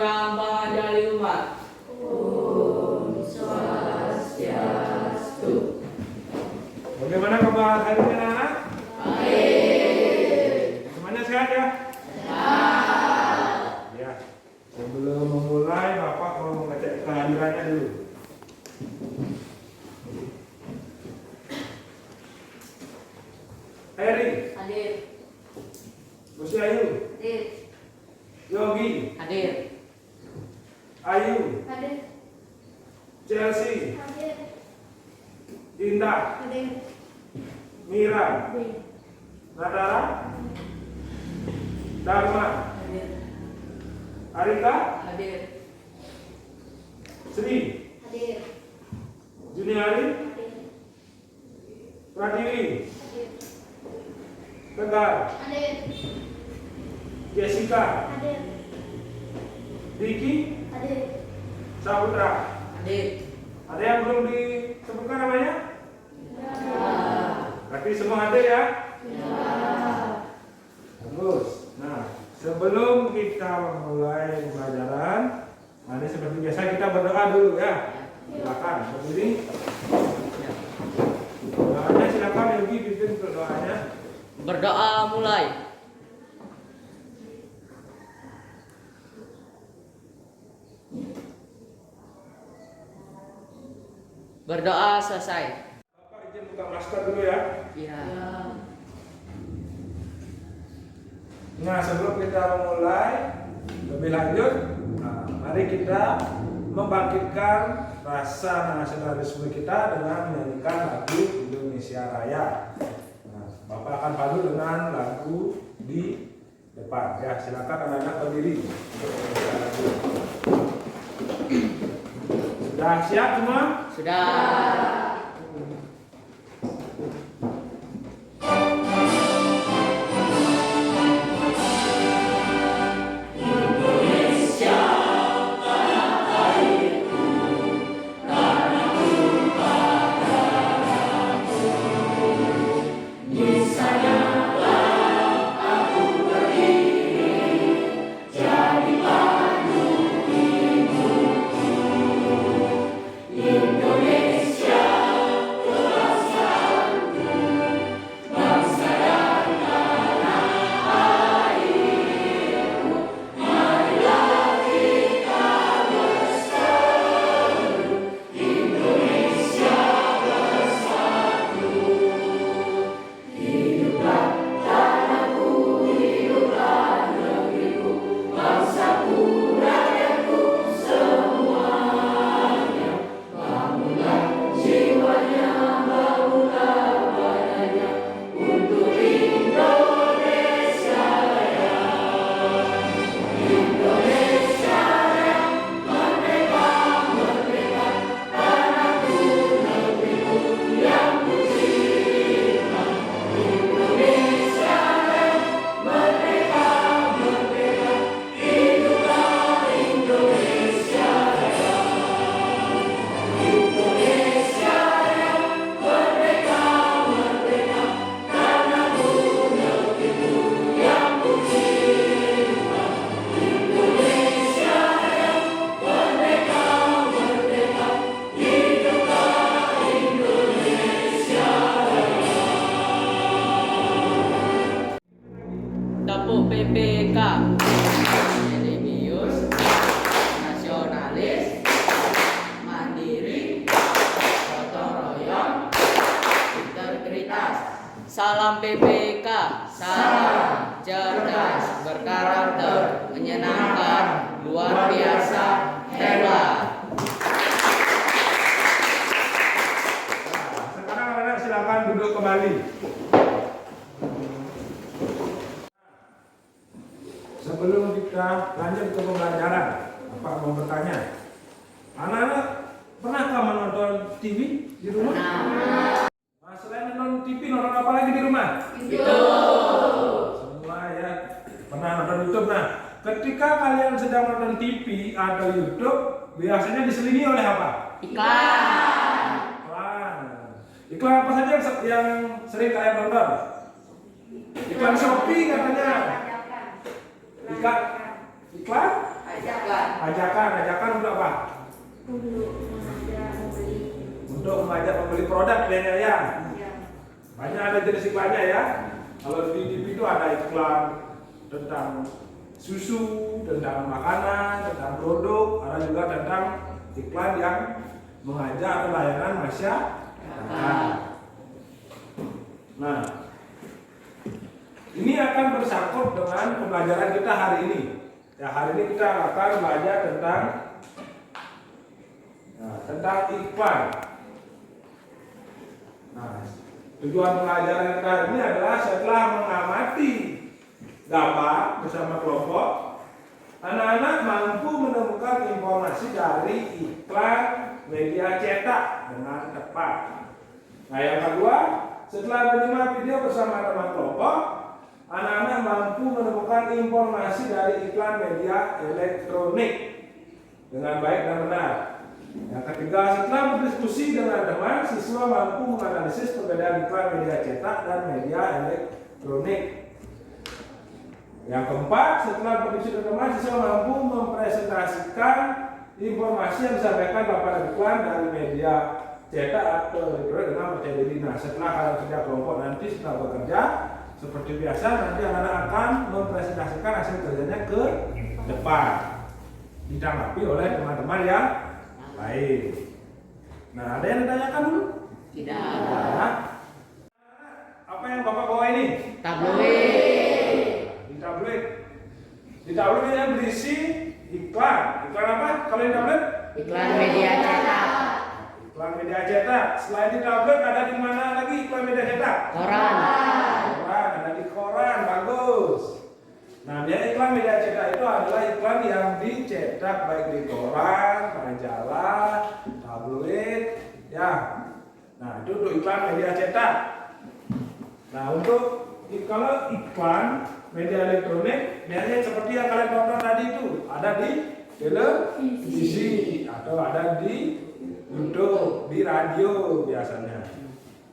Salam Pengajar Umat. Om Swastiastu. Bagaimana kabar hari ini anak-anak? Baik. Semuanya sehat ya? Sehat. Ya. Sebelum memulai, Bapak mau mengecek kehadirannya dulu. Heri, Hadir. Gusti Ayu, Hadir. Yogi, Hadir. Ayu, Hadir. Chelsea, Hadir. Indah, Hadir. Mira, Hadir. Nadara, Dharma, Hadir. Arika, Hadir. Sri, Hadir. Juniari, Hadir. Pratiwi, Hadir. Tegar, Hadir. Jessica, Hadir. Diki, Hadir. Saputra. Hadir. Ada yang belum disebutkan namanya? Berarti semua hadir ya? Bagus. Nah, sebelum kita memulai pembelajaran, mari seperti biasa kita berdoa dulu ya. Silakan berdiri. Doanya silakan Yogi pimpin untuk doanya. Berdoa mulai. Berdoa selesai. Bapak izin buka masker dulu ya. Ya. Nah, sebelum kita memulai lebih lanjut, mari kita membangkitkan rasa nasionalisme kita dengan menyanyikan lagu Indonesia Raya. Nah, Bapak akan padu dengan lagu di depan. Ya, silakan anak-anak berdiri. Sudah siap semua? Sudah. Tepuk PPK. Religius, nasionalis, mandiri, gotong royong, integritas. Salam PPK. Salam cerdas, berkarakter, menyenangkan, luar biasa, hebat. Nah, sekarang anak-anak silakan duduk kembali. Sebelum kita lanjut ke pembelajaran, Bapak mau bertanya. Anak-anak pernahkah menonton TV di rumah? Nah, selain nonton TV, nonton apa lagi di rumah? Semua ya pernah nonton YouTube. Nah, ketika kalian sedang nonton TV atau YouTube, biasanya diselingi oleh apa? Iklan. Iklan. Iklan apa saja yang sering kalian nonton? Iklan Shopee katanya. Iklan Ajakan untuk apa? Untuk mengajak membeli produk kayaknya ya. Banyak ada jenis iklannya ya. Kalau di TV itu ada iklan tentang susu, tentang makanan, tentang produk, ada juga tentang iklan yang mengajak atau layanan masyarakat. Nah, ini akan bersangkut dengan pembelajaran kita hari ini. Ya, hari ini kita akan belajar tentang iklan. Nah, tujuan pelajaran kita hari ini adalah setelah mengamati gambar bersama kelompok, anak-anak mampu menemukan informasi dari iklan media cetak dengan tepat. Nah, yang kedua, setelah menyimak video bersama teman kelompok, anak-anak mampu menemukan informasi dari iklan media elektronik dengan baik dan benar. Yang ketiga, setelah berdiskusi dengan teman, siswa mampu menganalisis perbedaan iklan media cetak dan media elektronik. Yang keempat, setelah berdiskusi dengan teman, siswa mampu mempresentasikan informasi yang disampaikan dapat iklan dari media cetak atau elektronik dengan percaya diri. Nah, setelah kalian kerja kelompok nanti setelah bekerja seperti biasa, nanti anak-anak akan mempresentasikan hasil kerjanya ke depan, ditanggapi oleh teman-teman yang lain. Nah, ada yang ditanyakan dulu? Tidak ada. Nah, apa yang Bapak bawa ini? Tabloid. Di tabloid ini berisi iklan. Iklan apa? Kalau di tabloid? Iklan media cetak. Iklan media cetak. Selain di tabloid ada di mana lagi iklan media cetak? Koran. Koran, ada di koran, bagus. Nah, biasanya iklan media cetak itu adalah iklan yang dicetak baik di koran, majalah, tabloid, ya. Nah, itu untuk iklan media cetak. Nah, kalau iklan media elektronik, biasanya seperti yang kalian tonton tadi itu, ada di televisi atau ada di YouTube, di radio biasanya.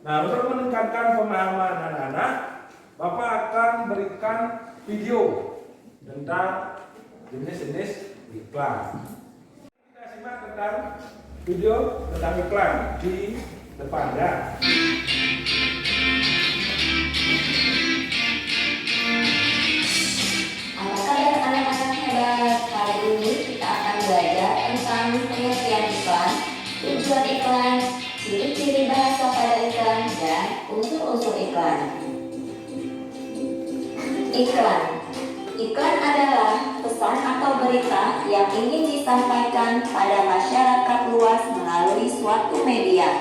Nah, untuk meningkatkan pemahaman anak-anak, Bapak akan berikan video tentang jenis-jenis iklan. Kita simak tentang video tentang iklan di depan ya. Apa kabar anak-anak hebat? Hari ini kita akan belajar tentang pengertian iklan, tujuan iklan, ciri-ciri bahasa pada iklan, dan unsur-unsur iklan. Iklan adalah pesan atau berita yang ingin disampaikan pada masyarakat luas melalui suatu media.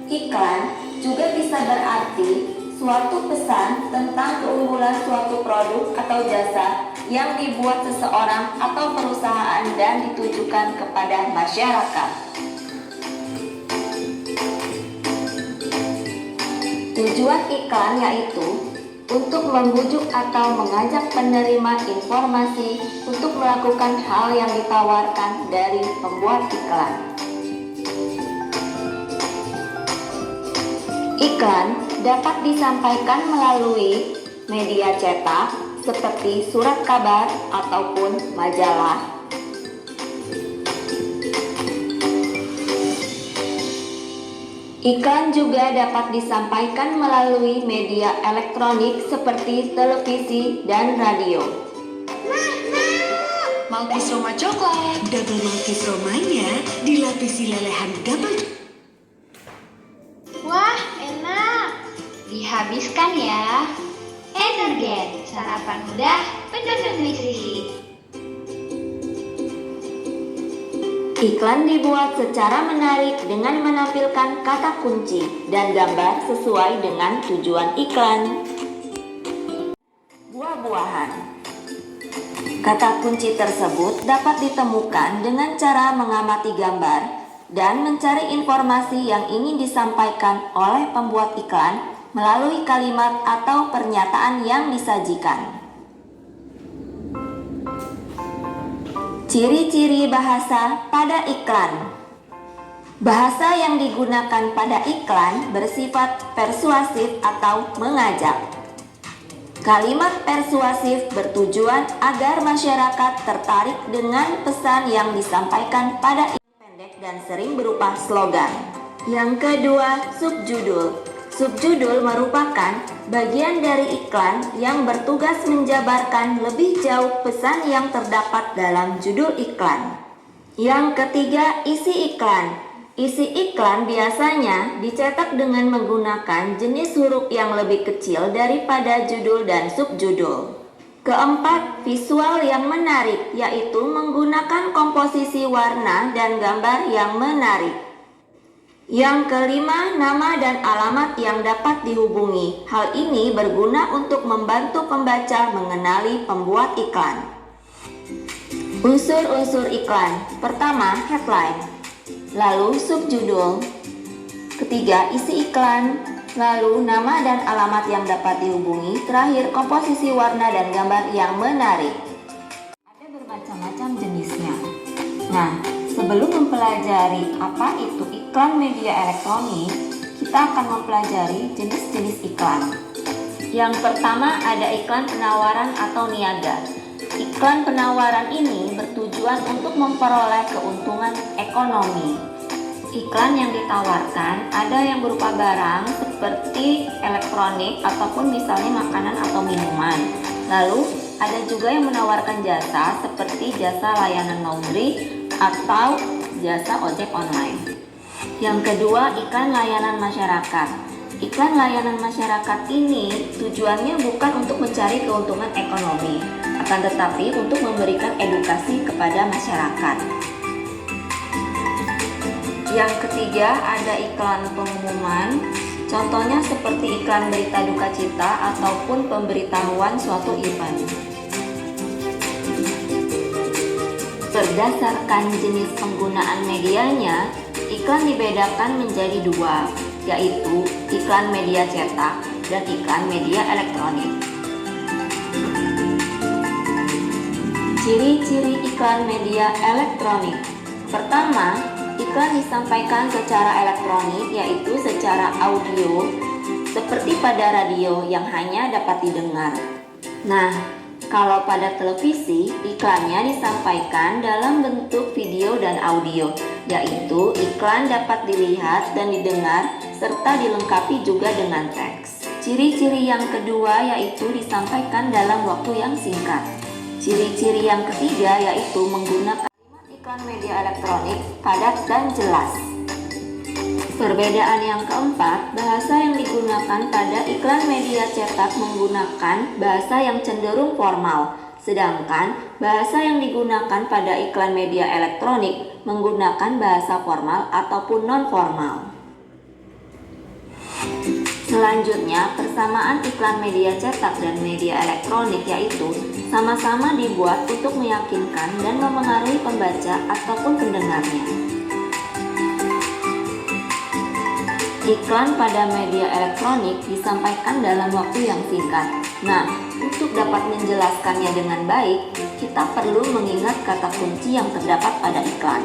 Iklan juga bisa berarti suatu pesan tentang keunggulan suatu produk atau jasa yang dibuat seseorang atau perusahaan dan ditujukan kepada masyarakat. Tujuan iklan yaitu untuk membujuk atau mengajak penerima informasi untuk melakukan hal yang ditawarkan dari pembuat iklan. Iklan dapat disampaikan melalui media cetak seperti surat kabar ataupun majalah. Iklan juga dapat disampaikan melalui media elektronik seperti televisi dan radio. Malkis Roma coklat, double Malkis Romanya dilapisi lelehan double. Wah, enak. Dihabiskan ya. Energen, sarapan mudah, penuh nutrisi. Iklan dibuat secara menarik dengan menampilkan kata kunci dan gambar sesuai dengan tujuan iklan. Buah-buahan. Kata kunci tersebut dapat ditemukan dengan cara mengamati gambar dan mencari informasi yang ingin disampaikan oleh pembuat iklan melalui kalimat atau pernyataan yang disajikan. Ciri-ciri bahasa pada iklan. Bahasa yang digunakan pada iklan bersifat persuasif atau mengajak. Kalimat persuasif bertujuan agar masyarakat tertarik dengan pesan yang disampaikan pada iklan pendek dan sering berupa slogan. Yang kedua, subjudul. Subjudul merupakan bagian dari iklan yang bertugas menjabarkan lebih jauh pesan yang terdapat dalam judul iklan. Yang ketiga, isi iklan. Isi iklan biasanya dicetak dengan menggunakan jenis huruf yang lebih kecil daripada judul dan subjudul. Keempat, visual yang menarik, yaitu menggunakan komposisi warna dan gambar yang menarik. Yang kelima, nama dan alamat yang dapat dihubungi. Hal ini berguna untuk membantu pembaca mengenali pembuat iklan. Unsur-unsur iklan. Pertama, headline. Lalu subjudul, ketiga isi iklan, lalu nama dan alamat yang dapat dihubungi, terakhir komposisi warna dan gambar yang menarik. Ada bermacam-macam jenisnya. Nah, sebelum mempelajari apa itu iklan media elektronik, kita akan mempelajari jenis-jenis iklan. Yang pertama ada iklan penawaran atau niaga. Iklan penawaran ini bertujuan untuk memperoleh keuntungan ekonomi. Iklan yang ditawarkan ada yang berupa barang seperti elektronik ataupun misalnya makanan atau minuman. Lalu ada juga yang menawarkan jasa seperti jasa layanan laundry atau jasa ojek online. Yang kedua, iklan layanan masyarakat. Iklan layanan masyarakat ini tujuannya bukan untuk mencari keuntungan ekonomi, akan tetapi untuk memberikan edukasi kepada masyarakat. Yang ketiga ada iklan pengumuman, contohnya seperti iklan berita duka cita ataupun pemberitahuan suatu event. Berdasarkan jenis penggunaan medianya, iklan dibedakan menjadi dua, yaitu iklan media cetak dan iklan media elektronik. Ciri-ciri iklan media elektronik. Pertama, iklan disampaikan secara elektronik, yaitu secara audio, seperti pada radio yang hanya dapat didengar. Nah, kalau pada televisi, iklannya disampaikan dalam bentuk video dan audio, yaitu iklan dapat dilihat dan didengar serta dilengkapi juga dengan teks. Ciri-ciri yang kedua yaitu disampaikan dalam waktu yang singkat. Ciri-ciri yang ketiga yaitu menggunakan kalimat iklan media elektronik padat dan jelas. Perbedaan yang keempat, bahasa yang digunakan pada iklan media cetak menggunakan bahasa yang cenderung formal, sedangkan bahasa yang digunakan pada iklan media elektronik menggunakan bahasa formal ataupun non-formal. Selanjutnya, persamaan iklan media cetak dan media elektronik yaitu sama-sama dibuat untuk meyakinkan dan memengaruhi pembaca ataupun pendengarnya. Iklan pada media elektronik disampaikan dalam waktu yang singkat. Nah, untuk dapat menjelaskannya dengan baik, kita perlu mengingat kata kunci yang terdapat pada iklan.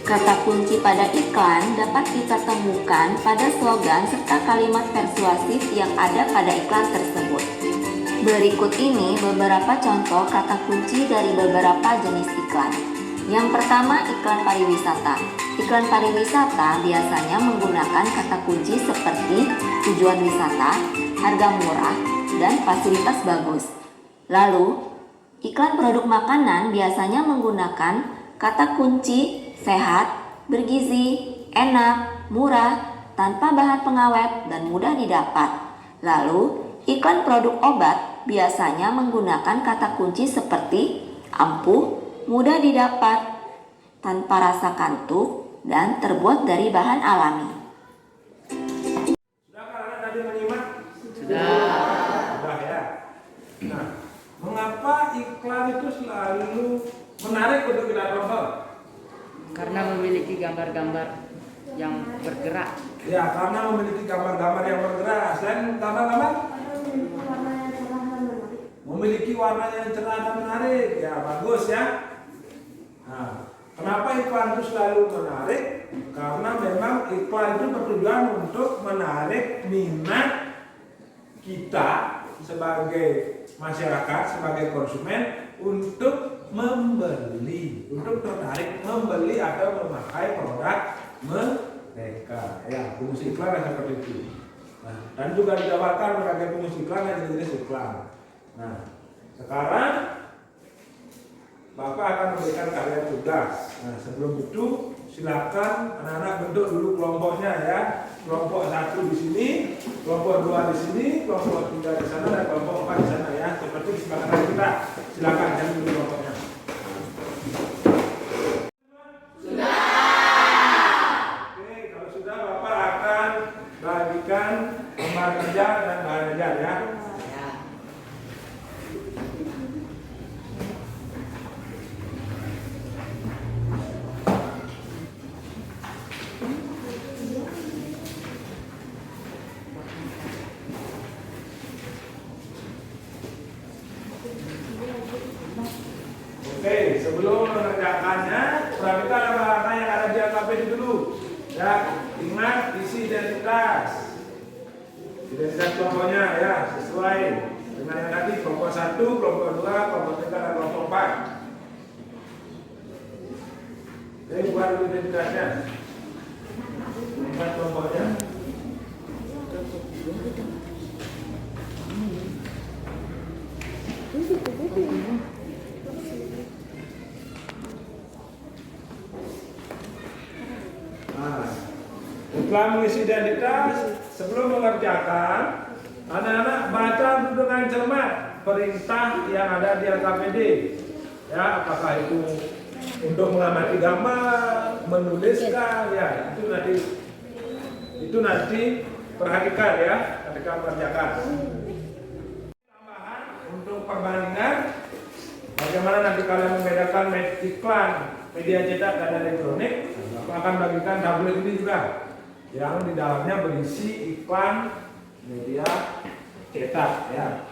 Kata kunci pada iklan dapat kita temukan pada slogan serta kalimat persuasif yang ada pada iklan tersebut. Berikut ini beberapa contoh kata kunci dari beberapa jenis iklan. Yang pertama, iklan pariwisata. Iklan pariwisata biasanya menggunakan kata kunci seperti tujuan wisata, harga murah, dan fasilitas bagus. Lalu, iklan produk makanan biasanya menggunakan kata kunci sehat, bergizi, enak, murah, tanpa bahan pengawet, dan mudah didapat. Lalu, iklan produk obat biasanya menggunakan kata kunci seperti ampuh, mudah didapat, tanpa rasa kantuk, dan terbuat dari bahan alami. Sudah kalian tadi menyimak? Sudah. Ya. Nah, mengapa iklan itu selalu menarik untuk kita tonton? Karena memiliki gambar-gambar yang bergerak. Ya, karena memiliki gambar-gambar yang bergerak. Selain gambar-gambar, memiliki warna yang cerah dan menarik. Ya, bagus ya. Nah, kenapa iklan itu selalu menarik? Karena memang iklan itu bertujuan untuk menarik minat kita sebagai masyarakat, sebagai konsumen untuk membeli, untuk tertarik membeli atau memakai produk mereka. Ya, fungsi iklan seperti itu. Nah, dan juga ditawarkan berbagai fungsi iklan dan jenis iklan. Nah, sekarang Bapak akan memberikan kalian tugas. Nah, sebelum itu silakan anak-anak bentuk dulu kelompoknya ya. Kelompok 1 di sini, kelompok 2 di sini, kelompok 3 di sana, dan kelompok 4 di sana ya. Seperti kesepakatan kita. Silakan cari dulu kelompoknya. Oke, kalau sudah Bapak akan bagikan lembar kerja dan bahan ajar ya. Oke, sebelum mengerjakannya, perhatikan apa yang ada di AKPD dulu. Ya, ingat isi identitas. Identitas kelompoknya ya, sesuai dengan yang tadi kelompok 1, kelompok 2, kelompok 3, dan kelompok 4. Oke, buat dulu identitasnya. Ingat kelompoknya. Setelah mengisi identitas, sebelum mengerjakan, anak-anak baca dengan cermat perintah yang ada di AKPD. Ya, apakah itu untuk mengamati gambar, menuliskan, ya itu nanti perhatikan ya ketika mengerjakan. Tambahan untuk perbandingan, bagaimana nanti kalian membedakan iklan media cetak dan elektronik. Bapak akan bagikan tablet ini juga yang di dalamnya berisi iklan media cetak ya.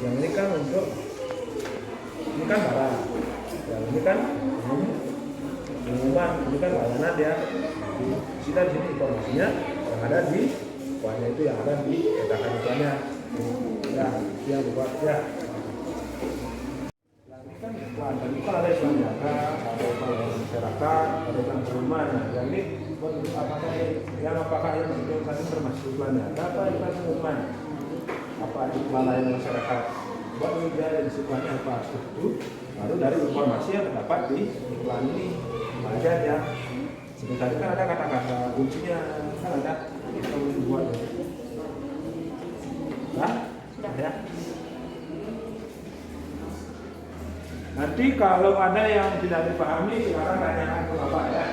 Yang ini kan untuk ini kan barang, yang ini kan pengumuman, ini kan layanan ya. Kita di sini informasinya yang ada di iklannya itu yang ada di cetakan iklannya. Ya, yang dibuat ya. Yang ini kan iklan, dan itu ada iklan nyata, ada iklan masyarakat, ada iklan perumahan. Yang ini apakah yang itu tadi termasuk iklan nyata apa iklan pengumuman? Apa iklan layanan masyarakat? Buat media di iklannya apa itu? Lalu dari informasi yang terdapat di iklan ini baca ya. Sebentar kan ada kata-kata kuncinya, kan ada kita boleh buat. Nah, sudah ya. Nanti kalau ada yang tidak dipahami, silakan tanyakan ke Bapak ya.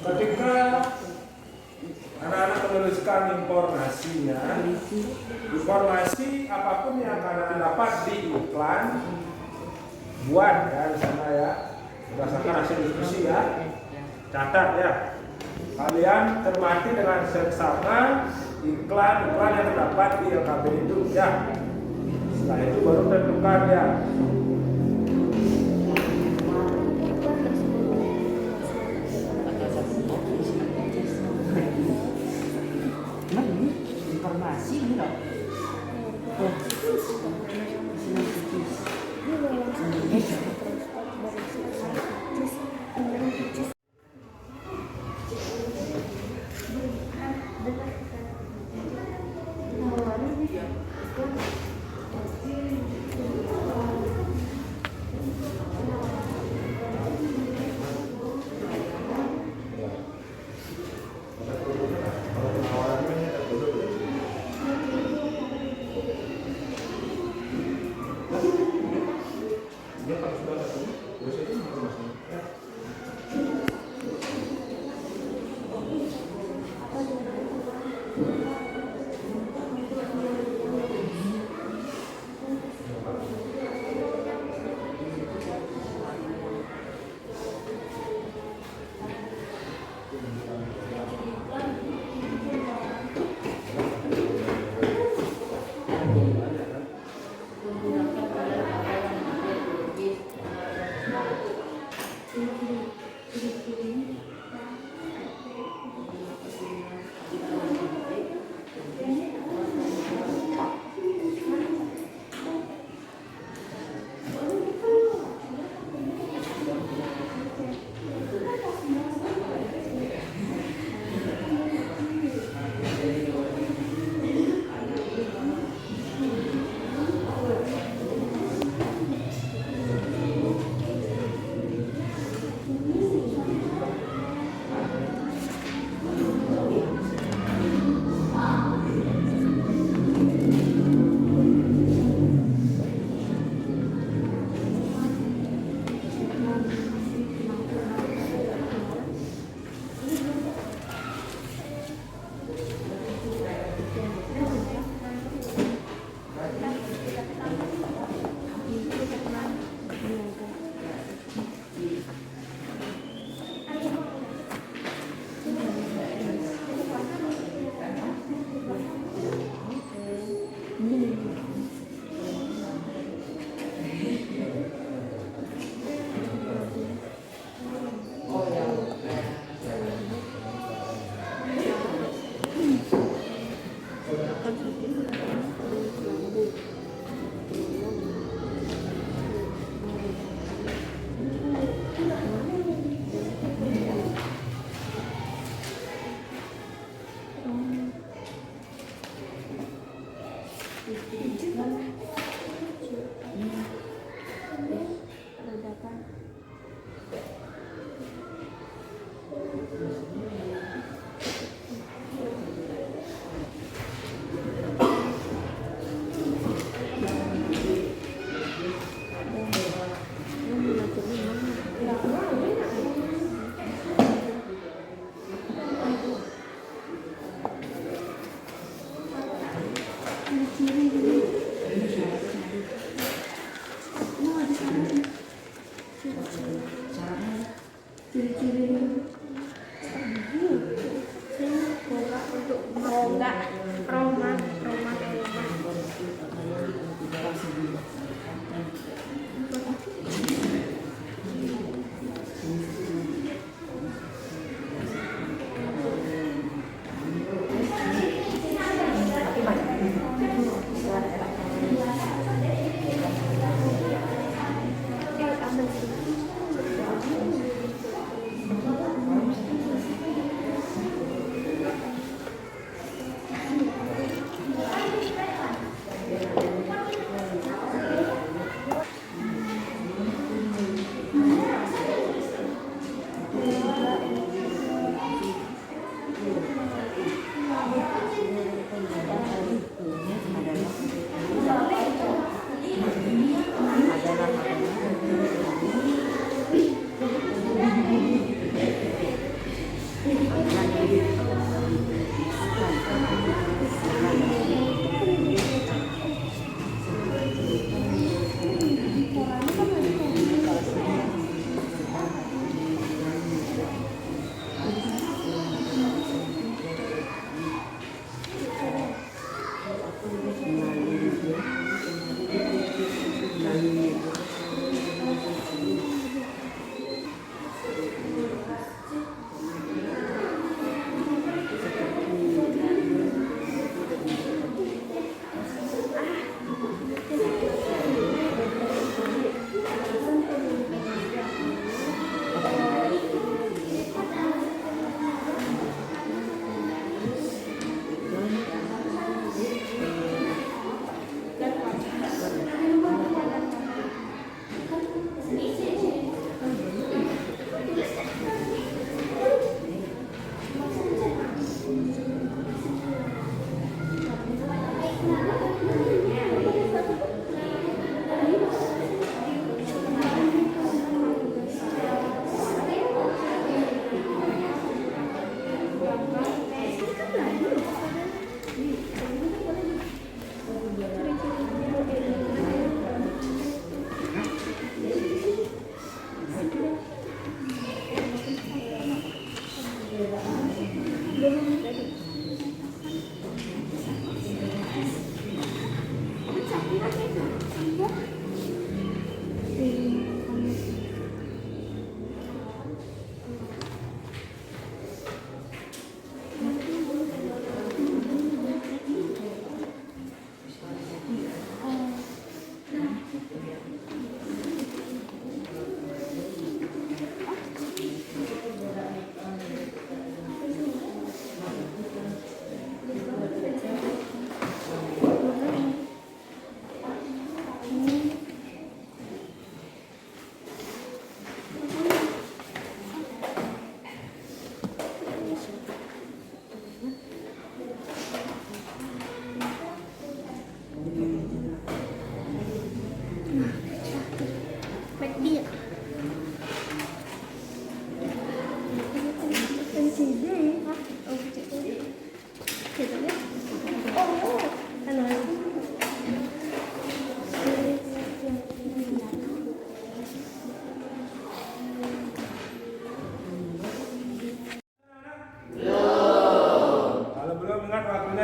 Ketika anak-anak menuliskan informasi apapun yang kalian dapat di iklan, buat ya di sana ya, berdasarkan hasil diskusi ya, catat ya. Kalian cermati dengan seksama iklan yang terdapat di LKB itu ya. Setelah itu baru tentukan ya. Informasi ini loh.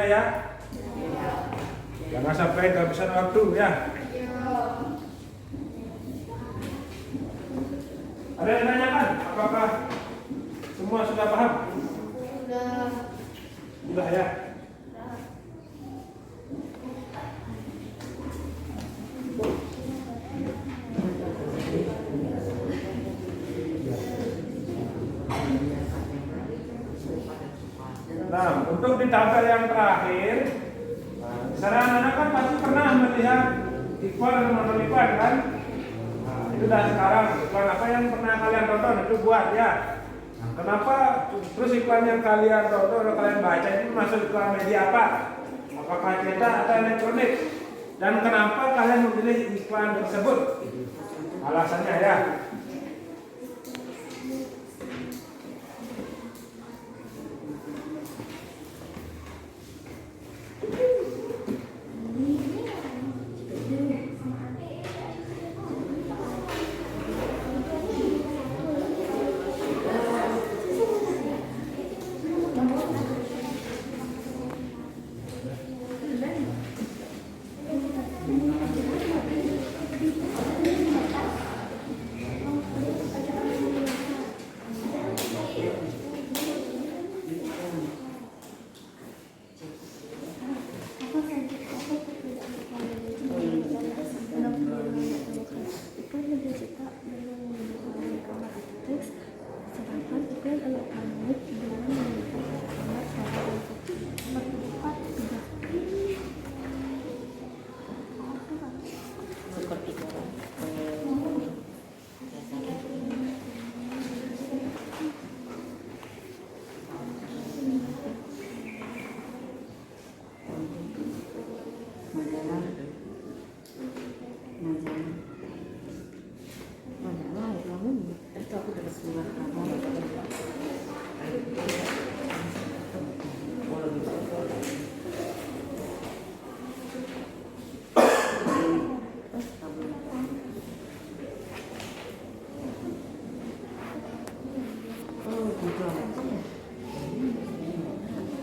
ya. Jangan sampai kehabisan waktu ya. Ada yang nanyakan? Apakah semua sudah paham? Sudah ya. Nah, untuk di tabel yang terakhir, di sana anak-anak kan pasti pernah melihat iklan dan nonton iklan kan? Nah, itu dah sekarang iklan apa yang pernah kalian tonton itu buat ya. Nah, kenapa terus iklan yang kalian tonton atau kalian baca itu masuk iklan media apa? Apakah cetak atau elektronik? Dan kenapa kalian memilih iklan tersebut? Alasannya ya.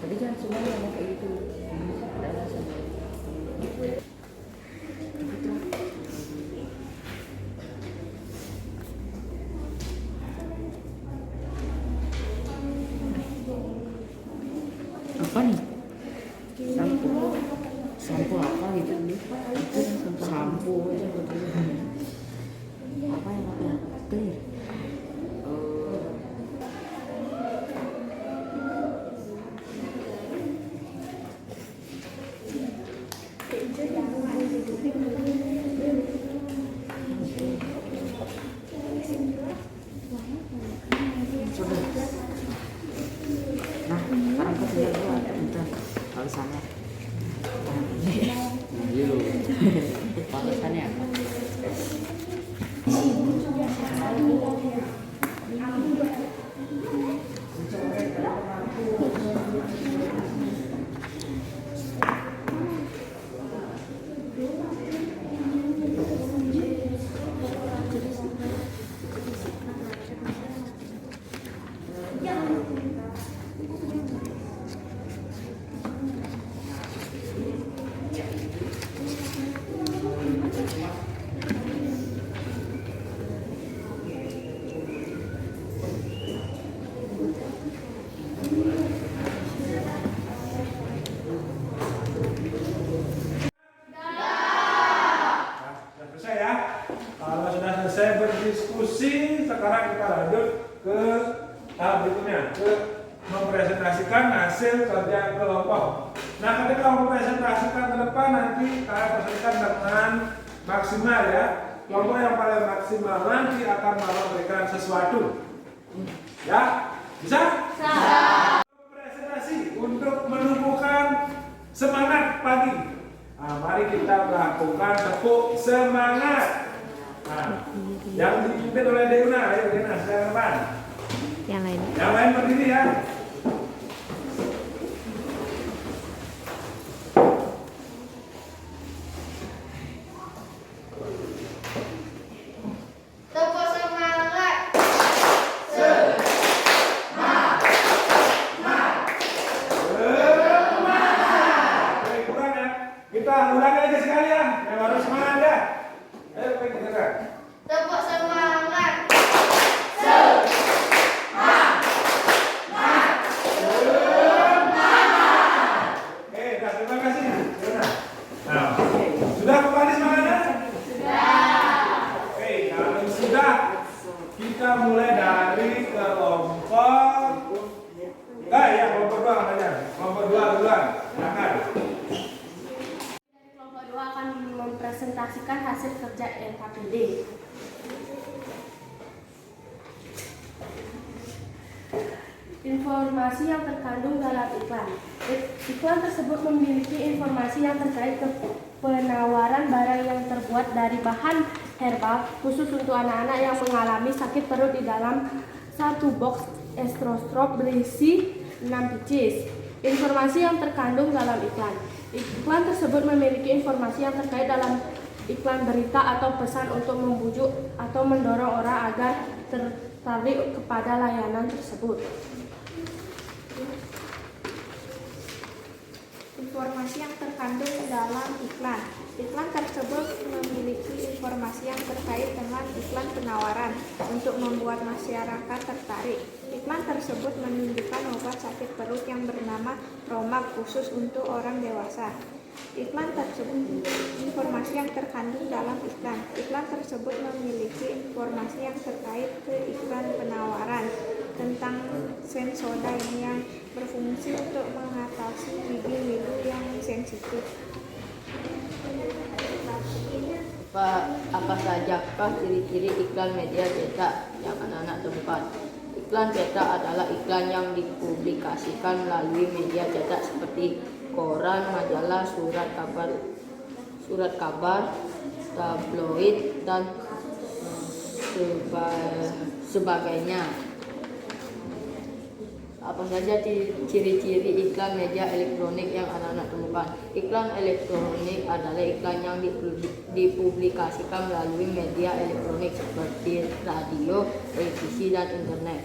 Tapi jangan semua ngomong kayak gitu. Ada alasan. Apa nih? Sampo. Sampo apa gitu? Itu sampo aja betul. Apa yang apa? Clear. Nah, sekarang aku tinggal dulu ada bentar alasannya. Iya. Alasannya. Kalau sudah selesai berdiskusi, sekarang kita lanjut ke tahap berikutnya, ke mempresentasikan hasil kerja kelompok. Nah, ketika mempresentasikan ke depan nanti kalian presentasikan dengan maksimal ya. Kelompok yang paling maksimal nanti akan memberikan sesuatu. Ya, bisa? Bisa. Presentasi untuk menumbuhkan semangat pagi. Nah, mari kita melakukan tepuk semangat. Nah, yang dipimpin oleh Deuna, ayo Deuna, silakan depan. Yang lain berdiri ya. Tepuk semangat. Semangat. mulai dari kelompok yang kelompok 2 aja. Kelompok 2 duluan. Silakan. Kelompok 2 akan mempresentasikan hasil kerja NKPD. Informasi yang terkandung dalam iklan. Iklan tersebut memiliki informasi yang terkait penawaran barang yang terbuat dari bahan herbal khusus untuk anak-anak yang mengalami sakit perut di dalam satu box estrostrop berisi 6 pieces. Informasi yang terkandung dalam iklan. Iklan tersebut memiliki informasi yang terkait dalam iklan berita atau pesan untuk membujuk atau mendorong orang agar tertarik kepada layanan tersebut. Informasi yang terkandung dalam iklan. Iklan tersebut memiliki informasi yang terkait dengan iklan penawaran untuk membuat masyarakat tertarik. Iklan tersebut menunjukkan obat sakit perut yang bernama Promac khusus untuk orang dewasa. Iklan tersebut informasi yang terkandung dalam iklan. Iklan tersebut memiliki informasi yang terkait ke iklan penawaran tentang Sensodyne yang berfungsi untuk mengatasi gigi milu yang sensitif. Apa sajakah ciri-ciri iklan media cetak yang anak-anak temukan? Iklan cetak adalah iklan yang dipublikasikan melalui media cetak seperti koran, majalah, surat kabar, tabloid, dan sebagainya. Apa saja ciri-ciri iklan media elektronik yang anak-anak temukan? Iklan elektronik adalah iklan yang dipublikasikan melalui media elektronik seperti radio, televisi, dan internet.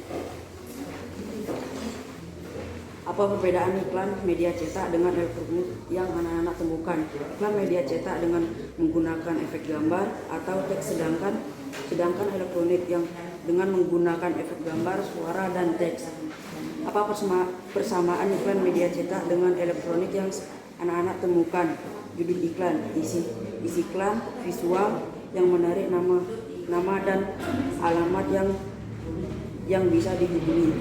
Apa perbedaan iklan media cetak dengan elektronik yang anak-anak temukan? Iklan media cetak dengan menggunakan efek gambar atau teks, sedangkan elektronik yang dengan menggunakan efek gambar, suara, dan teks. Apa persamaan iklan media cetak dengan elektronik yang anak-anak temukan? Judul iklan, isi iklan, visual yang menarik, nama dan alamat yang bisa dihubungi.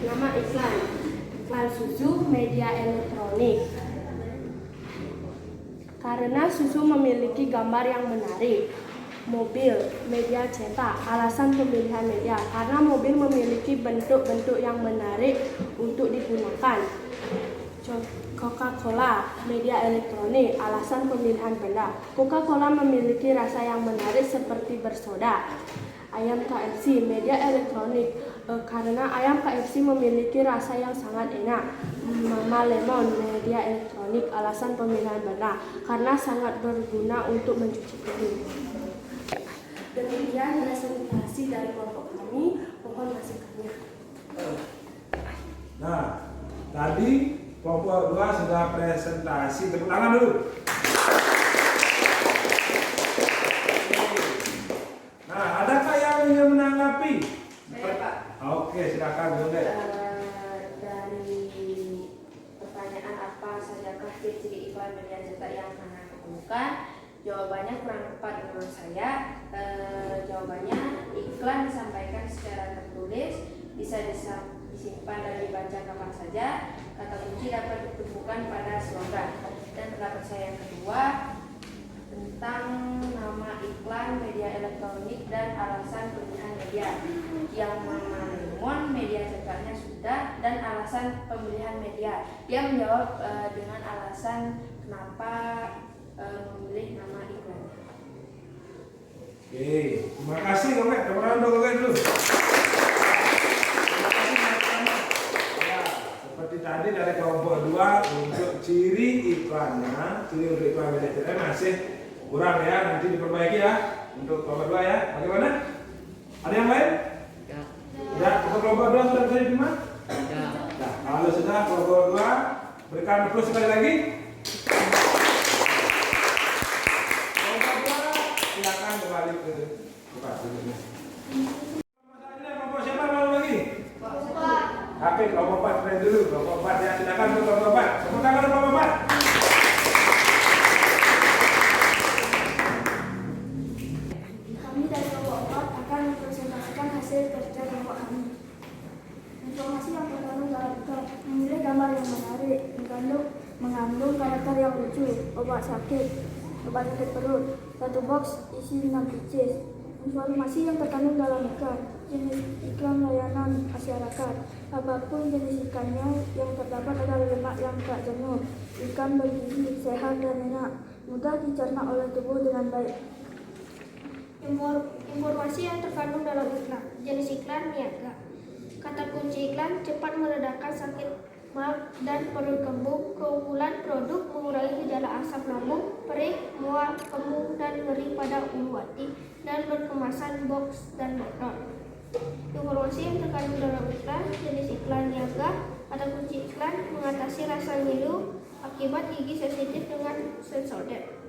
Nama iklan. Iklan susu media elektronik. Karena susu memiliki gambar yang menarik. Mobil media cetak. Alasan pemilihan media karena mobil memiliki bentuk-bentuk yang menarik untuk digunakan. Coca-Cola media elektronik. Alasan pemilihan benda. Coca-Cola memiliki rasa yang menarik seperti bersoda. Ayam KFC media elektronik. Karena ayam KFC memiliki rasa yang sangat enak. Mama Lemon media elektronik. Alasan pemilihan benda karena sangat berguna untuk mencuci piring. Demikian presentasi dari kelompok kami. Mohon masukannya. Nah, tadi kelompok 2 sudah presentasi. Tepuk tangan dulu. Nah, adakah yang ingin menanggapi? Saya, Pak. Oke, silakan Bunda. Dari pertanyaan apa sajakah ciri-ciri iklan media cetak yang anak temukan? Jawabannya kurang tepat menurut saya. Jawabannya iklan disampaikan secara tertulis, bisa disimpan dan dibaca kapan saja. Kata kunci dapat ditemukan pada slogan. Dan pendapat saya yang kedua tentang nama iklan media elektronik dan alasan pemilihan media. Yang Mama Lemon media cetaknya sudah, dan alasan pemilihan media. Dia menjawab dengan alasan kenapa memilih nama iklan. Oke, terima kasih Gomek. Teman-teman dulu. Ya, seperti tadi dari kelompok 2 untuk ciri iklannya, ciri untuk iklan media cetak masih kurang ya, nanti diperbaiki ya untuk kelompok 2 ya. Bagaimana? Ada yang lain? Ya, untuk kelompok 2 sudah bisa diterima? Ya. Nah, kalau sudah kelompok 2 berikan plus sekali lagi. Silakan kembali ke tempat duduknya. Kelompok siapa mau lagi? Oke, kelompok 4 terakhir dulu. Kelompok 4 ya, silakan untuk kelompok 4. Tepuk tangan kelompok 4. Kami dari kelompok 4 akan mempresentasikan hasil kerja kelompok kami. Informasi yang terkandung dalam iklan: memilih gambar yang menarik, mengandung karakter yang lucu, obat sakit perut, satu box isi 6 pieces. Informasi yang terkandung dalam iklan: jenis iklan layanan masyarakat, apapun jenis ikannya, yang terdapat adalah lemak yang tak jenuh, ikan bergizi, sehat dan enak, mudah dicerna oleh tubuh dengan baik. Informasi yang terkandung dalam iklan: jenis iklan niaga. Kata kunci iklan: cepat meredakan sakit mah dan perut kembung, keunggulan produk mengurangi gejala asam lambung, perih, mual, kembung, dan nyeri pada ulu hati, dan berkemasan box dan botol. Informasi yang terkandung dalam iklan: jenis iklan niaga. Kata kunci iklan: mengatasi rasa ngilu akibat gigi sensitif dengan Sensodyne.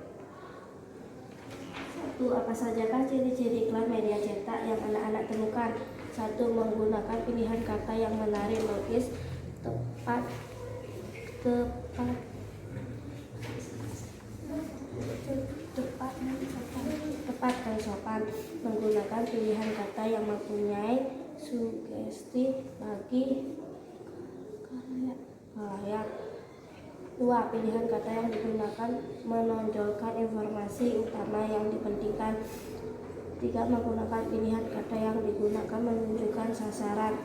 1. Apa sajakah ciri-ciri iklan media cetak yang anak-anak temukan? 1. Menggunakan pilihan kata yang menarik, logis, tepat dan sopan. Menggunakan pilihan kata yang mempunyai sugesti bagi khalayak. 2. Pilihan kata yang digunakan menonjolkan informasi utama yang dipentingkan. 3. Menggunakan pilihan kata yang digunakan menunjukkan sasaran.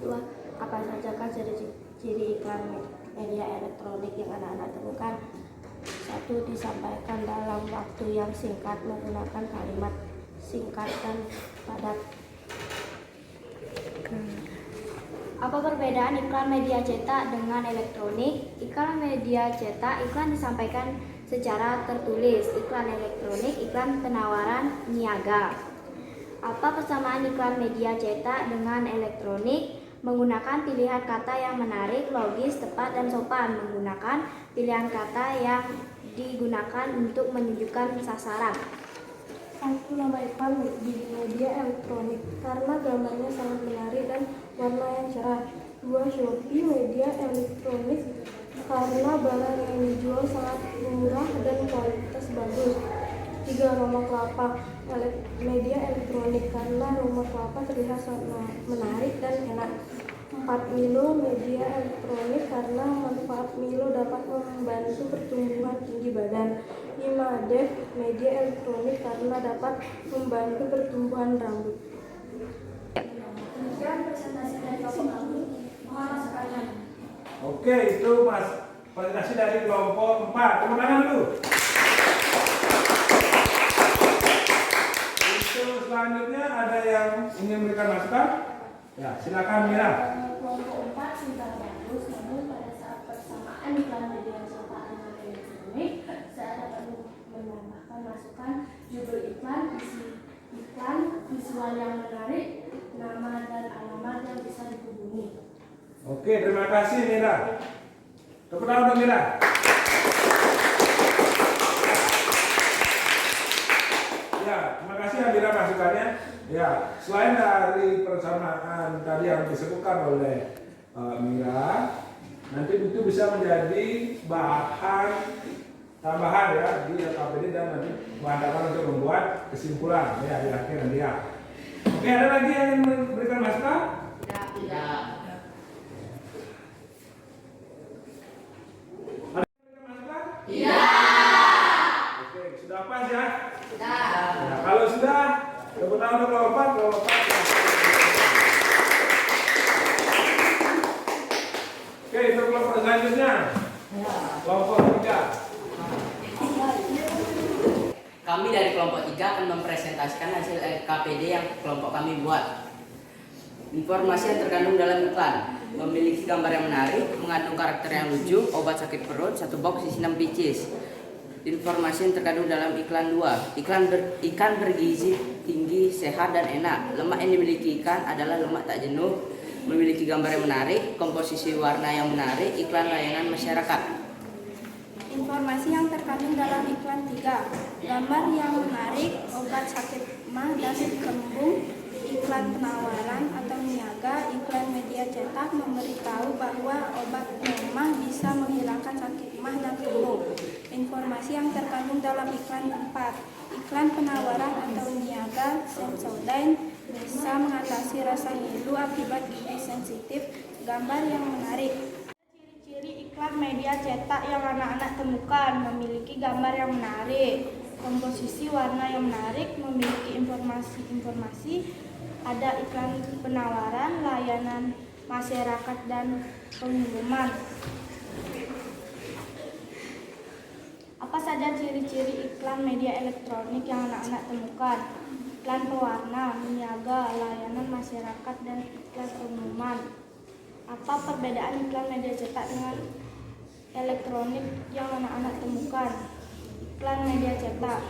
2. Apa sajakah ciri-ciri iklan media elektronik yang anak-anak temukan? 1. Disampaikan dalam waktu yang singkat, menggunakan kalimat singkat dan padat. Apa perbedaan iklan media cetak dengan elektronik? Iklan media cetak, iklan disampaikan secara tertulis. Iklan elektronik, iklan penawaran niaga. Apa persamaan iklan media cetak dengan elektronik? Menggunakan pilihan kata yang menarik, logis, tepat, dan sopan. Menggunakan pilihan kata yang digunakan untuk menunjukkan sasaran. 1. Nama iklan di media elektronik karena gambarnya sangat menarik dan warna yang cerah. 2. Shopee media elektronik karena barang yang dijual sangat murah dan kualitas bagus. 3. Roma kelapa media elektronik karena roma kelapa terlihat sangat menarik dan enak. 4. Milo media elektronik karena manfaat Milo dapat membantu pertumbuhan tinggi badan. 5. Dev media elektronik karena dapat membantu pertumbuhan rambut. Demikian presentasi dari kelompok kami. Mohon masukannya. Oke, itu Mas presentasi dari kelompok 4. Tepuk tangan dulu. Itu selanjutnya ada yang ingin memberikan masukan? Ya, silakan Mira. Kelompok 4 sudah bagus, namun pada saat persamaan iklan media cetak dengan elektronik, saya dapat menambahkan masukan judul iklan, isi iklan, visual yang menarik, nama dan alamat yang bisa dihubungi. Oke, terima kasih Mira. Tepuk tangan untuk Mira. Ya, terima kasih ya Mira masukannya. Ya, selain dari persamaan tadi yang disebutkan oleh Mira, nanti itu bisa menjadi bahan tambahan ya di LKPD dan nanti bahan tambahan untuk membuat kesimpulan ya di akhir nanti ya. Oke, ada lagi yang ingin memberikan masukan? Tidak. Ada yang memberikan masukan? Tidak. Oke, sudah pas ya? Tidak. Ya, kalau sudah, tepuk tangan untuk kelompok 4. Oke, itu kelompok selanjutnya. Kelompok 3. Kami dari kelompok 3 akan mempresentasikan hasil LKPD yang kelompok kami buat. Informasi yang terkandung dalam iklan: memiliki gambar yang menarik, mengandung karakter yang lucu, obat sakit perut, satu box isi 6 pieces. Informasi yang terkandung dalam iklan 2: ikan bergizi tinggi, sehat dan enak. Lemak yang dimiliki ikan adalah lemak tak jenuh, memiliki gambar yang menarik, komposisi warna yang menarik, iklan layanan masyarakat. Informasi yang terkandung dalam iklan 3: gambar yang menarik, obat sakit mah dan kembung, iklan penawaran atau niaga. Iklan media cetak memberitahu bahwa obat memah bisa menghilangkan sakit mah dan kembung. Informasi yang terkandung dalam iklan 4. Iklan penawaran atau niaga Sensodyne bisa mengatasi rasa ngilu akibat gigi sensitif, gambar yang menarik. Ciri-ciri iklan media cetak yang anak-anak temukan: memiliki gambar yang menarik, komposisi warna yang menarik, memiliki informasi-informasi, ada iklan penawaran, layanan masyarakat dan pengumuman. Apa saja ciri-ciri iklan media elektronik yang anak-anak temukan? Iklan pewarna, niaga, layanan masyarakat, dan iklan pengumuman. Apa perbedaan iklan media cetak dengan elektronik yang anak-anak temukan? Iklan media cetak,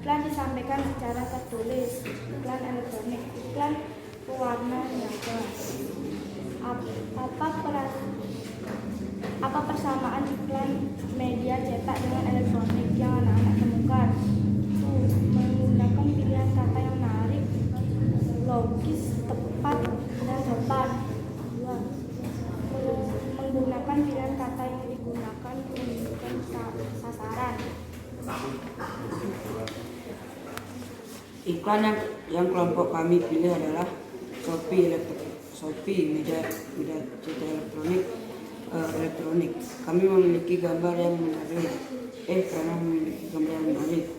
iklan disampaikan secara tertulis. Iklan elektronik, iklan pewarna, niaga. Apa persamaan iklan media cetak dengan elektronik yang anak-anak temukan? Menggunakan pilihan kata yang menarik, logis, tepat, dan sopan. 2. Menggunakan pilihan kata yang digunakan menunjukkan sasaran. Iklan yang kelompok kami pilih adalah Shopee media cetak elektronik. Kami memiliki gambar yang menarik. Karena memiliki gambar yang menarik.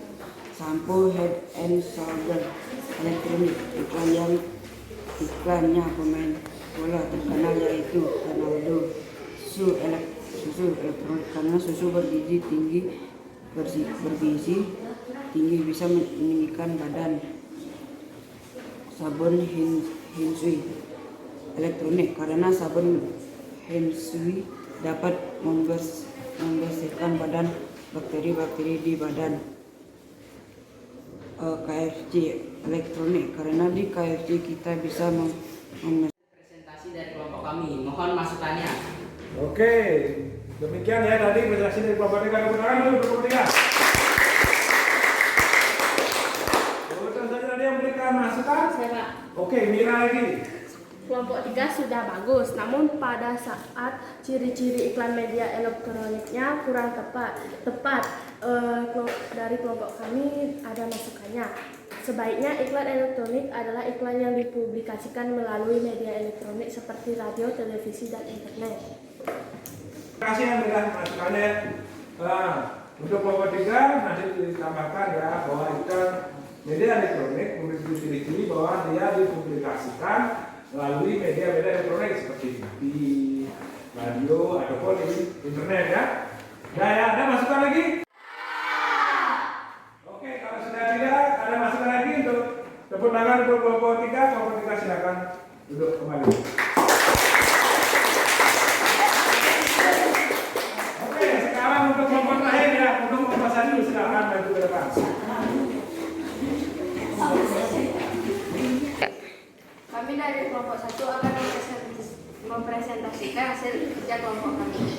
Sampo Head and Shoulder elektronik. Iklannya pemain bola terkenal yaitu Ronaldo. Susu elektronik karena susu bergizi tinggi bisa meninggikan badan. Sabun Hensui elektronik karena sabun Hensui dapat membersihkan badan bakteri-bakteri di badan. KFC elektronik karena di KFC kita bisa Presentasi dari kelompok kami, mohon masukannya. Oke, demikian ya tadi presentasi dari kelompok 3. Kebenaran dulu kelompok 3. Betul saja tadi yang memberikan masukan. Saya, Pak. Oke, Mira lagi. Kelompok 3 sudah bagus, namun pada saat ciri-ciri iklan media elektroniknya kurang tepat. Dari kelompok kami ada masukannya. Sebaiknya iklan elektronik adalah iklan yang dipublikasikan melalui media elektronik seperti radio, televisi, dan internet. Terima kasih yang berikan masukannya. Nah, untuk kelompok 3 nanti ditambahkan ya bahwa iklan media elektronik memiliki ciri-ciri bahwa dia dipublikasikan melalui media-media elektronik seperti TV, radio, ataupun internet ya. Ya, ada masukan lagi? Oke, kalau sudah tidak ada masukan lagi untuk tepuk tangan untuk kelompok 3 silakan duduk kembali. Oke, sekarang untuk kelompok terakhir ya, untuk kelompok 1 silakan maju ke depan. Kami dari kelompok 1 akan mempresentasikan hasil kerja kelompok kami.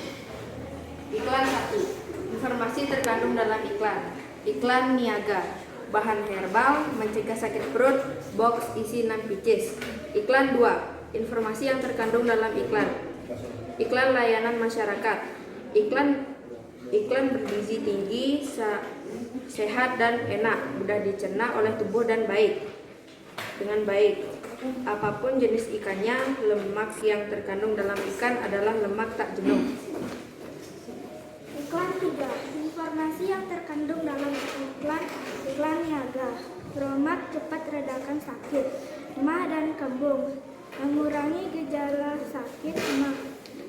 Iklan 1. Informasi terkandung dalam iklan. Iklan niaga. Bahan herbal, mencegah sakit perut, box isi 6 pieces. Iklan 2. Informasi yang terkandung dalam iklan. Iklan layanan masyarakat. Iklan bergizi tinggi, sehat dan enak, mudah dicerna oleh tubuh dan dengan baik. Apapun jenis ikannya, lemak yang terkandung dalam ikan adalah lemak tak jenuh. Iklan 3. Informasi yang terkandung dalam iklan niaga. Bromat cepat redakan sakit emah dan kembung, mengurangi gejala sakit emah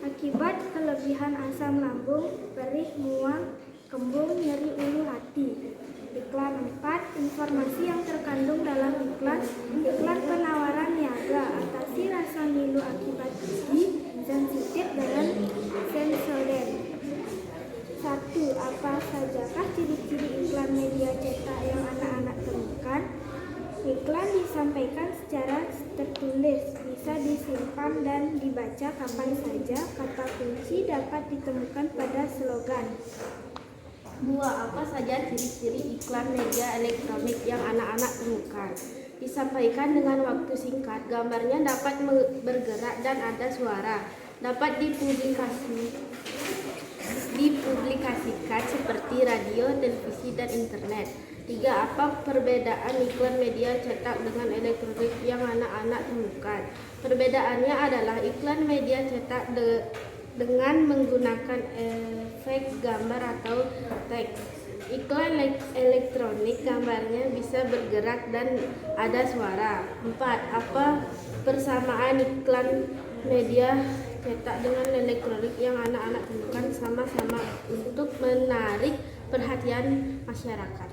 akibat kelebihan asam lambung, perih, mual, kembung, nyeri ulu hati. Iklan 4. Informasi yang terkandung dalam iklan penawaran niaga. Atasi rasa ngilu akibat gigi sensitif dengan Sensodyne. 1. Apa sajakah ciri-ciri iklan media cetak yang anak-anak temukan? Iklan disampaikan secara tertulis, bisa disimpan dan dibaca kapan saja. Kata kunci dapat ditemukan pada slogan. 2. Apa saja ciri-ciri iklan media elektronik yang anak-anak temukan? Disampaikan dengan waktu singkat, gambarnya dapat bergerak dan ada suara, dapat dipublikasi dipublikasikan seperti radio, televisi, dan internet. 3. Apa perbedaan iklan media cetak dengan elektronik yang anak-anak temukan? Perbedaannya adalah iklan media cetak dengan menggunakan efek gambar atau teks. Iklan elektronik gambarnya bisa bergerak dan ada suara. 4. Apa persamaan iklan media cetak dengan elektronik yang anak-anak temukan? Sama-sama untuk menarik perhatian masyarakat.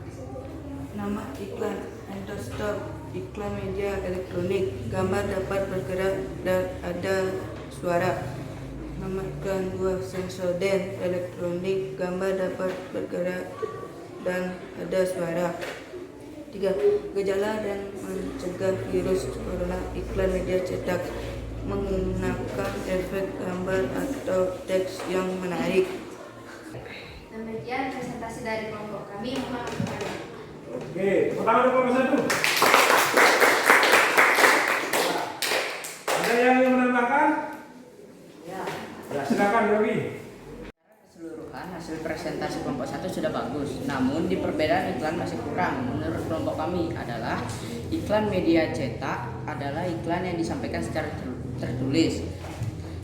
Nama iklan endoskop, iklan media elektronik, gambar dapat bergerak dan ada suara. Nama iklan buah sensoden elektronik, gambar dapat bergerak dan ada suara. 3. Gejala dan mencegah virus corona, iklan media cetak menggunakan efek gambar atau teks yang menarik. Demikian presentasi dari kelompok kami. Oke, tepuk tangan untuk kelompok 1. Ada yang ingin menambahkan? Ya, silakan Yogi. Keseluruhan hasil presentasi kelompok 1 sudah bagus, namun di perbedaan iklan masih kurang. Menurut kelompok kami adalah iklan media cetak adalah iklan yang disampaikan secara tertulis.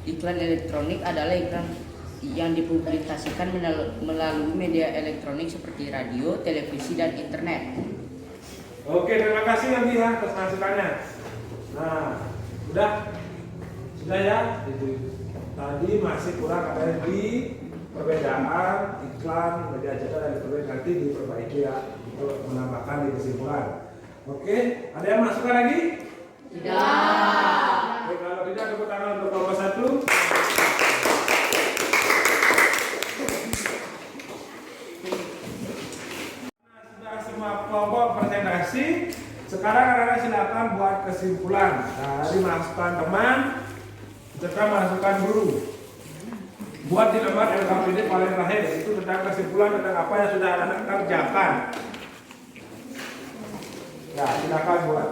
Iklan elektronik adalah iklan yang dipublikasikan melalui media elektronik seperti radio, televisi, dan internet. Oke, terima kasih Yogi ya atas masukannya. Nah, sudah ya. Tadi masih kurang ada di perbedaan iklan media cetak dan elektronik, nanti diperbaiki ya untuk menambahkan di kesimpulan. Oke, ada yang masukkan lagi? Tidak. Oke, kalau tidak tepuk tangan untuk kelompok 1. Sudah semua kelompok presentasi. Sekarang anak-anak silakan buat kesimpulan dari masukan teman serta masukan guru. Buat di lembar LKPD paling terakhir, yaitu tentang kesimpulan tentang apa yang sudah anak-anak kerjakan. Ya, silakan buat.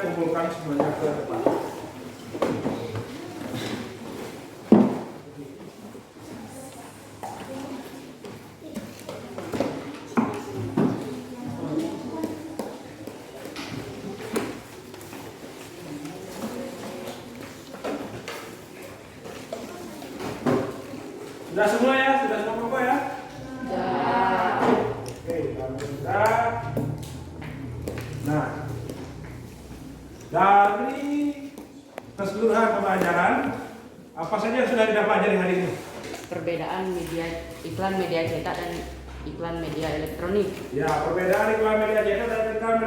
Kumpulkan semuanya ke depan. Sudah semua ya? Sudah semua kelompok ya? Sudah. Oke, kalau sudah. Nah, dari keseluruhan pembelajaran, apa saja yang sudah kita pelajari hari ini? Perbedaan iklan media cetak dan iklan media elektronik. Ya, perbedaan iklan media cetak dan iklan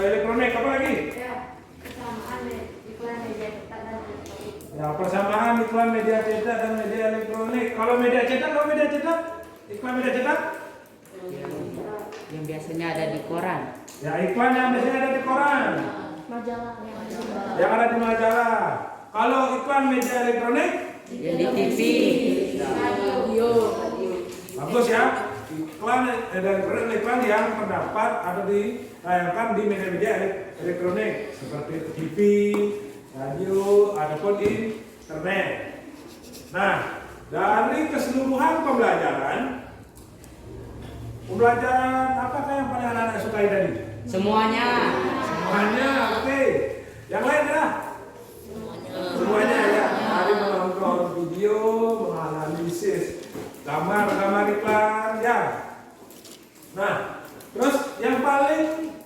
elektronik. Apa lagi? Ya, persamaan iklan media cetak dan elektronik. Ya, persamaan iklan media cetak dan media elektronik. Kalau media cetak, iklan media cetak Yang biasanya ada di koran. ya, iklan yang biasanya ada di koran. Majalah Yang ada di majalah. Kalau iklan media elektronik, Yang di TV. Radio. bagus ya. Iklan iklan yang terdapat atau ditayangkan di media-media elektronik seperti TV, radio, ataupun internet. Nah, dari keseluruhan pembelajaran apakah yang paling anak-anak sukai tadi? Semuanya. Semuanya, oke. Yang lain ya? Semuanya ya. Hari menonton video, menganalisis gambar iklan ya. Nah, terus yang paling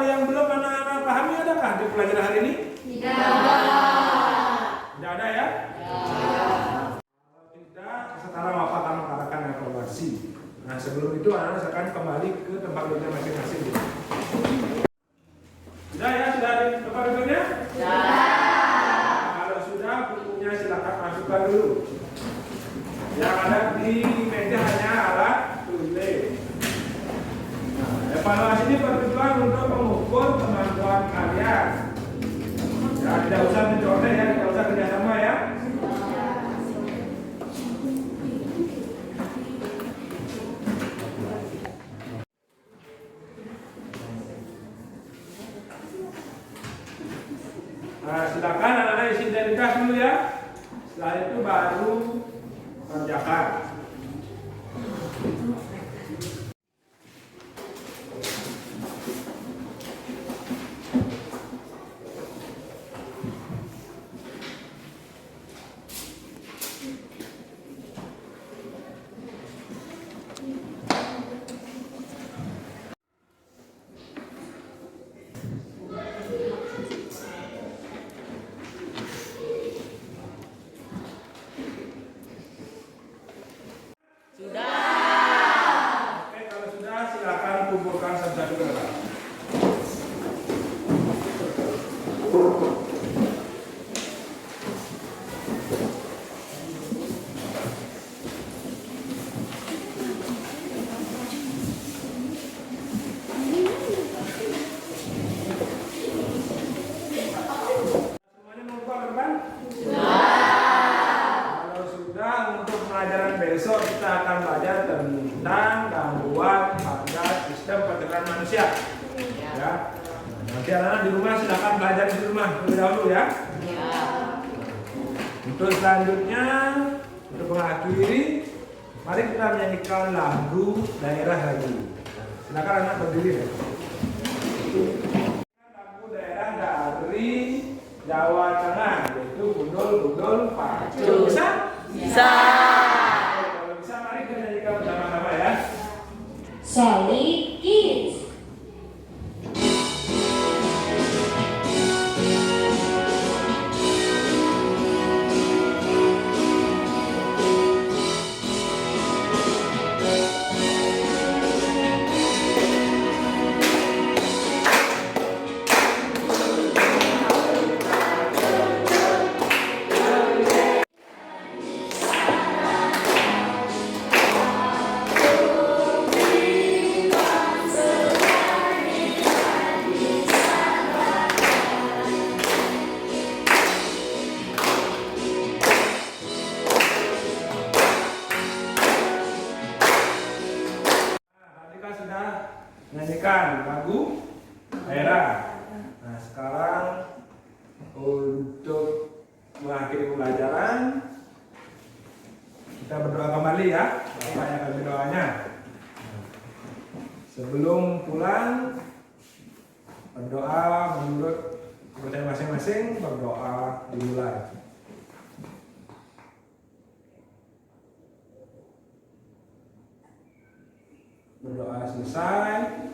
apa yang belum anak-anak pahami adakah di pelajaran hari ini? Tidak ada ya? Kalau tidak, sekarang Bapak akan mengadakan evaluasi. Nah, sebelum itu anak-anak akan kembali ke tempat duduknya masing-masing. Sudah ya? Sudah di tempat duduknya? Kalau sudah, bukunya silakan masukkan dulu. Yang ada di meja hanya alat tulis. Nah, evaluasi ini bertujuan untuk mengukur kemampuan kalian. Ya, tidak usah mencontek ya, tidak usah kerjasama ya. Nah, silakan anak-anak isi identitas dulu ya. Setelah itu baru kerjakan. Oke, kalau sudah silakan kumpulkan satu-satu kertas. Semuanya mengumpul kan? Kalau sudah, untuk pelajaran besok kita akan belajar tentang gangguan pada sistem pencernaan manusia. Ya. Nanti anak-anak di rumah silakan belajar di rumah terlebih dahulu ya. Untuk selanjutnya, untuk mengakhiri, mari kita menyanyikan lagu daerah lagi. Silakan anak berdiri. Ya. Lagu daerah dari Jawa Tengah, yaitu Gundul-Gundul Pacu. Bisa? Bisa. Kalau bisa, mari kita nyanyikan bersama-sama ya. Solid Kids. Tadi kan sudah menyanyikan lagu daerah. Nah, sekarang untuk mengakhiri pembelajaran kita berdoa kembali ya. Bapak yang akan berdoanya. Sebelum pulang berdoa menurut kepercayaan masing-masing, berdoa dimulai. Berdoa selesai,